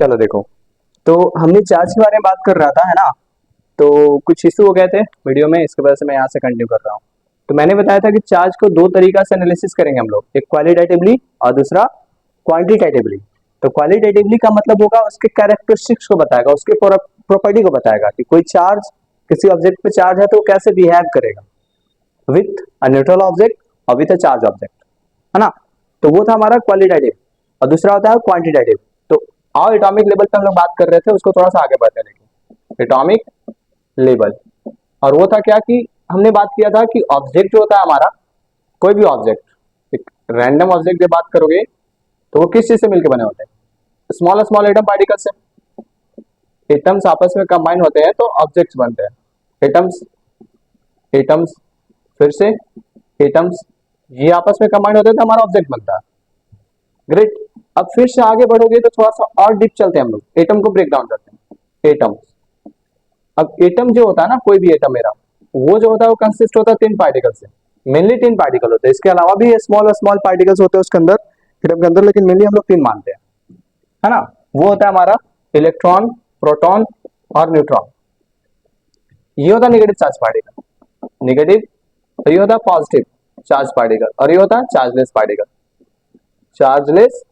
चलो देखो, तो हमने चार्ज के बारे में बात कर रहा था, है ना। तो कुछ इशू हो गए थे वीडियो में, इसकी वजह से मैं यहाँ से कंटिन्यू कर रहा हूँ। तो मैंने बताया था कि चार्ज को दो तरीका से एनालिसिस करेंगे हम लोग, एक क्वालिटेटिवली और दूसरा क्वांटिटेटिवली। तो क्वालिटेटिवली का मतलब होगा उसके कैरेक्टरिस्टिक्स को बताएगा, उसके प्रॉपर्टी को बताएगा कि कोई चार्ज किसी ऑब्जेक्ट पे चार्ज है तो वो कैसे बिहेव करेगा विथ अ न्यूट्रल ऑब्जेक्ट और विथ अ चार्ज ऑब्जेक्ट, है ना। तो वो था हमारा क्वालिटेटिव और दूसरा होता है क्वांटिटेटिव। तो आओ एटॉमिक लेवल पे हम लोग बात कर रहे थे, उसको थोड़ा सा आगे बढ़ते हैं। एटॉमिक लेवल, और वो था क्या कि हमने बात किया था कि ऑब्जेक्ट जो होता है हमारा, कोई भी ऑब्जेक्ट, एक रैंडम ऑब्जेक्ट जब बात करोगे तो वो किस चीज से मिलकर बने होते हैं? स्मॉल स्मॉल एटम पार्टिकल से। एटम्स आपस में कंबाइन होते हैं तो ऑब्जेक्ट्स बनते हैं। एटम्स एटम्स फिर से एटम्स, ये आपस में कंबाइन होते हैं तो हमारा ऑब्जेक्ट बनता है। ग्रेट। अब फिर से आगे बढ़ोगे तो थोड़ा सा और डीप चलते हैं हम लोग, एटम को ब्रेक डाउन करते हैं। एटम्स, अब एटम जो होता है ना, कोई भी एटम मेरा, वो जो होता है वो कंसिस्ट होता है तीन पार्टिकल से। मेनली तीन पार्टिकल होते हैं, इसके अलावा भी स्मॉल स्मॉल पार्टिकल्स होते हैं उसके अंदर, एटम के अंदर, लेकिन मेनली हम लोग तीन मानते हैं, है ना। वो होता है हमारा इलेक्ट्रॉन, प्रोटॉन और न्यूट्रॉन। ये होता है नेगेटिव चार्ज पार्टिकल, नेगेटिव। और ये होता है पॉजिटिव चार्ज पार्टिकल, और ये होता है chargeless particle. Chargeless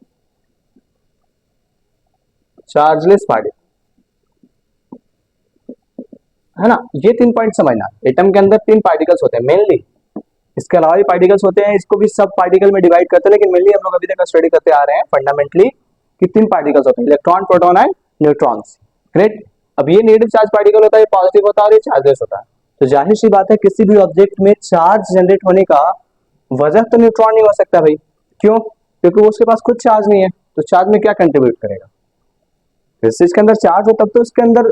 chargeless particle, है ना। ये तीन पॉइंट समझना, एटम के अंदर तीन पार्टिकल्स होते हैं मेनली, इसके अलावा भी पार्टिकल्स होते हैं, इसको भी सब पार्टिकल में डिवाइड करते हैं, लेकिन मेनली हम लोग अभी तक स्टडी करते आ रहे हैं फंडामेंटली कि तीन पार्टिकल्स होते हैं, electron, proton and neutrons. Great. अब ये नेगेटिव चार्ज पार्टिकल होता है, ये पॉजिटिव होता है और ये चार्जलेस होता है। तो जाहिर सी बात है किसी भी ऑब्जेक्ट में चार्ज जनरेट होने का वजह तो न्यूट्रॉन नहीं हो सकता भाई। क्यों? क्योंकि वो उसके पास खुद चार्ज नहीं है, तो चार्ज में क्या कंट्रीब्यूट करेगा? जिस चीज के अंदर चार्ज हो तब तो उसके अंदर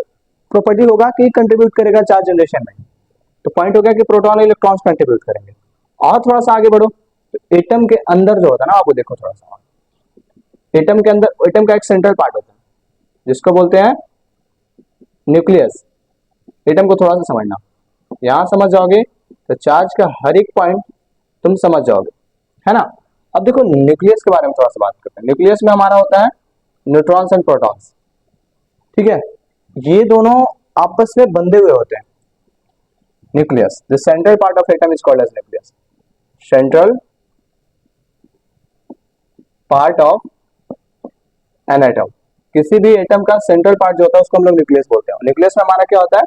प्रॉपर्टी होगा कि कंट्रीब्यूट करेगा चार्ज जनरेशन में। तो पॉइंट हो गया कि प्रोटॉन इलेक्ट्रॉन्स कंट्रीब्यूट करेंगे। और थोड़ा सा आगे बढ़ो तो एटम के अंदर जो होता है ना, आपको देखो थोड़ा सा, एटम के अंदर, एटम का एक सेंट्रल पार्ट होता है जिसको बोलते हैं न्यूक्लियस। एटम को थोड़ा सा समझना, यहां समझ जाओगे तो चार्ज का हर एक पॉइंट तुम समझ जाओगे, है ना। अब देखो न्यूक्लियस के बारे में थोड़ा सा बात करते हैं। न्यूक्लियस में हमारा होता है न्यूट्रॉन्स एंड प्रोटॉन्स, ठीक है। ये दोनों आपस में बंधे हुए होते हैं। Nucleus, the central part of atom is called as nucleus. Central part of an atom, किसी भी एटम का सेंट्रल पार्ट जो होता है उसको हम लोग न्यूक्लियस बोलते हैं। न्यूक्लियस में हमारा क्या होता है?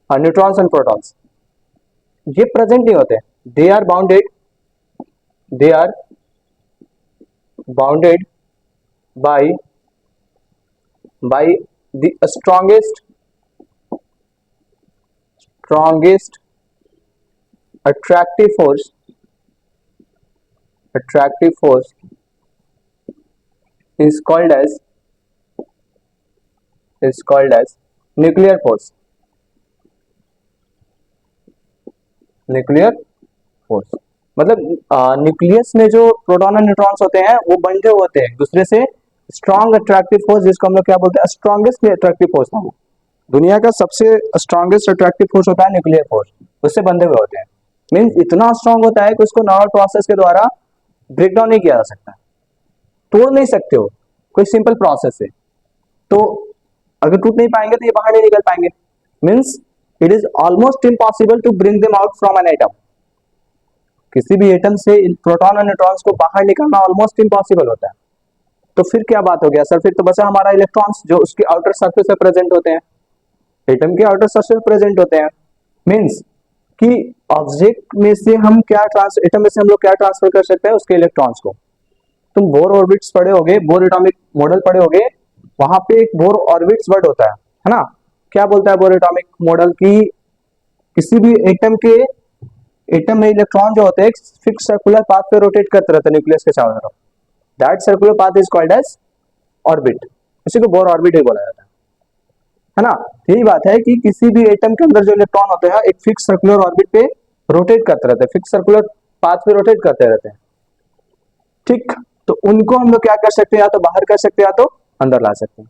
Neutrons and protons. ये प्रेजेंट नहीं होते, they are bounded, they are bounded by the strongest attractive force is called as nuclear force. Nuclear force मतलब न्यूक्लियस में जो प्रोटॉन और न्यूट्रॉन्स होते हैं वो बंधे होते हैं एक दूसरे से। स्ट्रॉन्ग अट्रैक्टिव फोर्स, जिसको हम लोग क्या बोलते हैं? स्ट्रॉन्गेस्ट अट्रैक्टिव फोर्स था वो। दुनिया का सबसे स्ट्रॉन्गेस्ट अट्रैक्टिव फोर्स होता है न्यूक्लियर फोर्स, उससे बंधे हुए होते हैं। मीन्स इतना स्ट्रॉन्ग होता है कि उसको नॉर्मल प्रोसेस के द्वारा ब्रेक डाउन नहीं किया जा सकता, तोड़ नहीं सकते हो कोई सिंपल प्रोसेस से। तो अगर टूट नहीं पाएंगे तो ये बाहर नहीं निकल पाएंगे। Means it is almost impossible to bring them out from an atom. किसी भी एटम से प्रोटॉन और न्यूट्रॉन्स को बाहर निकालना ऑलमोस्ट इम्पॉसिबल होता है। तो फिर क्या बात हो गया सर? फिर तो बचा हमारा इलेक्ट्रॉन्स जो उसके आउटर सरफेस पे प्रेजेंट होते हैं, एटम के आउटर सरफेस पे प्रेजेंट होते हैं। मीन्स कि ऑब्जेक्ट में से हम क्या एटम में से हम लोग क्या ट्रांसफर कर सकते हैं? उसके इलेक्ट्रॉन्स को। तुम बोर ऑर्बिट्स पढ़े होगे, बोर एटॉमिक मॉडल पढ़े होगे, वहां पे एक बोर ऑर्बिट्स वर्ड होता है ना। क्या बोलता है बोर एटॉमिक मॉडल की? किसी भी एटम में इलेक्ट्रॉन जो होते हैं फिक्स सर्कुलर पाथ पे रोटेट करते रहते हैं न्यूक्लियस के चारों तरफ। That circular path is called as orbit. इसी को बोर ऑर्बिट ही बोला जाता है ना। यही बात है कि किसी भी एटम के अंदर जो इलेक्ट्रॉन होते हैं एक फिक्स सर्कुलर ऑर्बिट पे रोटेट करते रहते हैं, फिक्स सर्कुलर पाथ पे रोटेट करते रहते हैं, ठीक। तो उनको हम लोग क्या कर सकते हैं? या तो बाहर कर सकते हैं या तो अंदर ला सकते हैं।